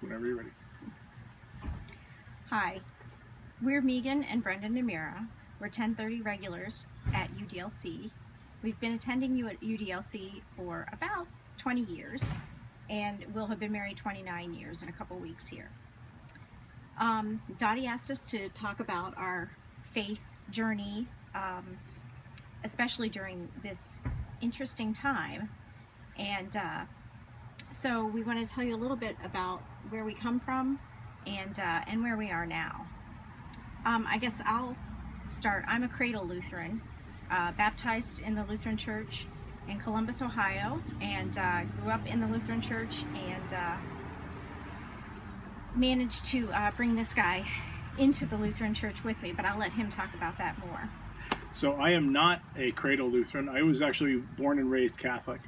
Whenever you're ready. Hi, we're Megan and Brendan Namira. We're 1030 regulars at UDLC. We've been attending you at UDLC for about 20 years, and we'll have been married 29 years in a couple weeks here. Dottie asked us to talk about our faith journey, especially during this interesting time. And so we want to tell you a little bit about where we come from and where we are now. I guess I'll start. I'm a cradle Lutheran, baptized in the Lutheran Church in Columbus, Ohio, and grew up in the Lutheran Church, and managed to bring this guy into the Lutheran Church with me, but I'll let him talk about that more. So I am not a cradle Lutheran. I was actually born and raised Catholic.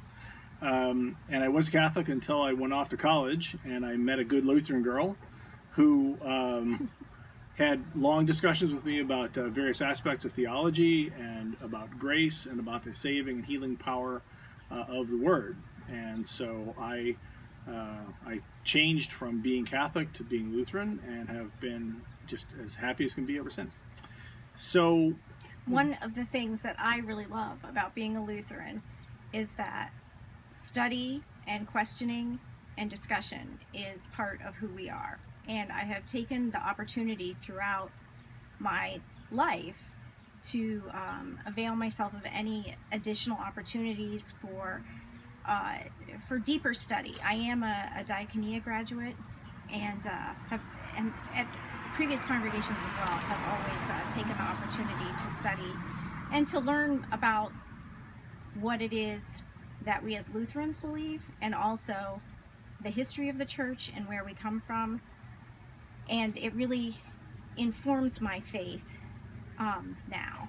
And I was Catholic until I went off to college, and I met a good Lutheran girl who had long discussions with me about various aspects of theology and about grace and about the saving and healing power of the Word. And so I changed from being Catholic to being Lutheran, and have been just as happy as can be ever since. So one of the things that I really love about being a Lutheran is that study and questioning and discussion is part of who we are. And I have taken the opportunity throughout my life to avail myself of any additional opportunities for deeper study. I am a diaconia graduate, and at previous congregations as well have always taken the opportunity to study and to learn about what it is that we as Lutherans believe, and also the history of the church and where we come from. And it really informs my faith now.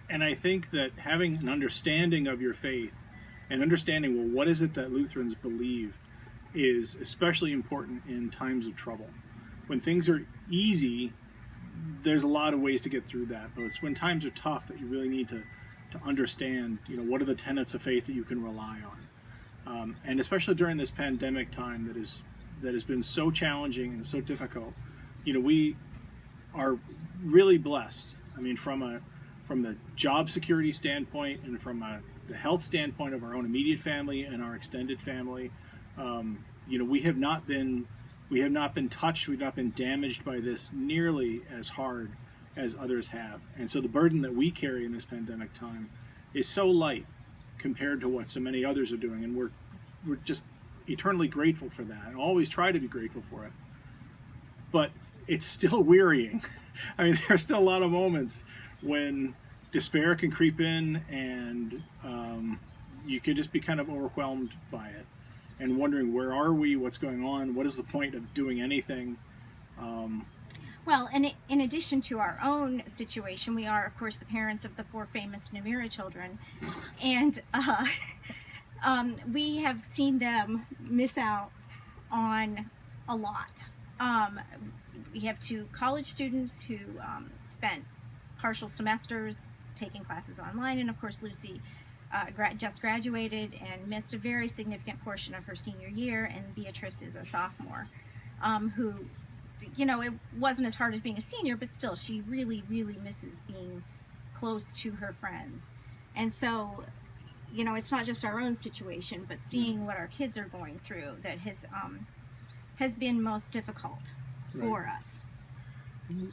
And I think that having an understanding of your faith and understanding, well, what is it that Lutherans believe, is especially important in times of trouble. When things are easy, there's a lot of ways to get through that, but it's when times are tough that you really need to understand, what are the tenets of faith that you can rely on. And especially during this pandemic time that has been so challenging and so difficult, we are really blessed. I mean, from the job security standpoint, and from the health standpoint of our own immediate family and our extended family, we have not been touched, we've not been damaged by this nearly as hard as others have. And so the burden that we carry in this pandemic time is so light compared to what so many others are doing, and we're just eternally grateful for that, and always try to be grateful for it. But it's still wearying. I mean, there are still a lot of moments when despair can creep in, and you could just be kind of overwhelmed by it and wondering, where are we, what's going on, what is the point of doing anything. Well, and in addition to our own situation, we are, of course, the parents of the 4 famous Namira children, and we have seen them miss out on a lot. We have 2 college students who spent partial semesters taking classes online, and of course Lucy just graduated and missed a very significant portion of her senior year, and Beatrice is a sophomore, who, it wasn't as hard as being a senior, but still she really, really misses being close to her friends. And so, it's not just our own situation, but seeing what our kids are going through that has been most difficult for us.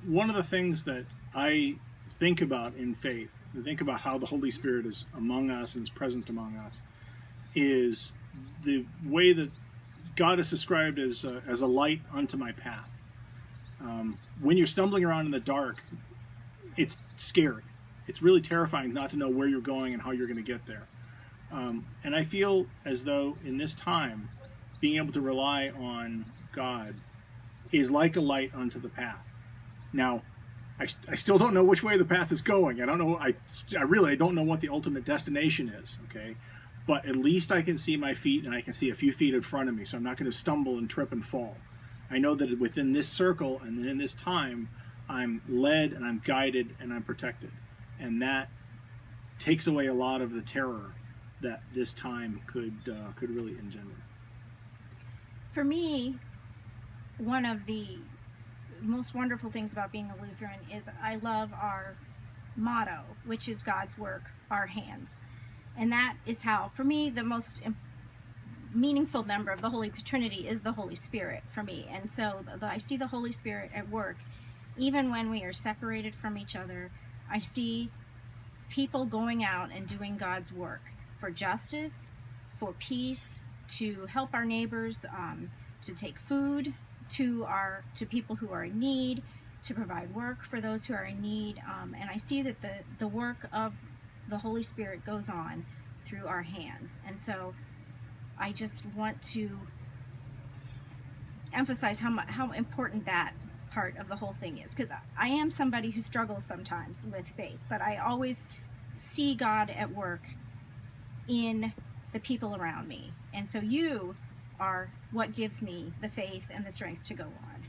One of the things that I think about in faith, and think about how the Holy Spirit is among us and is present among us, is the way that God is described as a light unto my path. When you're stumbling around in the dark, it's scary. It's really terrifying not to know where you're going and how you're going to get there. And I feel as though in this time, being able to rely on God is like a light unto the path. Now, I still don't know which way the path is going. I don't know. I don't know what the ultimate destination is. Okay, but at least I can see my feet, and I can see a few feet in front of me, so I'm not going to stumble and trip and fall. I know that within this circle and in this time, I'm led and I'm guided and I'm protected, and that takes away a lot of the terror that this time could really engender. for me, one of the most wonderful things about being a Lutheran is I love our motto, which is God's work, our hands. And that is how, for me, the most meaningful member of the Holy Trinity is the Holy Spirit for me. And so I see the Holy Spirit at work even when we are separated from each other. I see people going out and doing God's work for justice, for peace, to help our neighbors, to take food to people who are in need, to provide work for those who are in need. And I see that the work of the Holy Spirit goes on through our hands. And so I just want to emphasize how important that part of the whole thing is, because I am somebody who struggles sometimes with faith, but I always see God at work in the people around me. And so you are what gives me the faith and the strength to go on.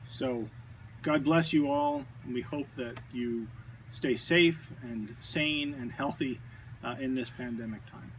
So God bless you all, and we hope that you stay safe and sane and healthy in this pandemic time.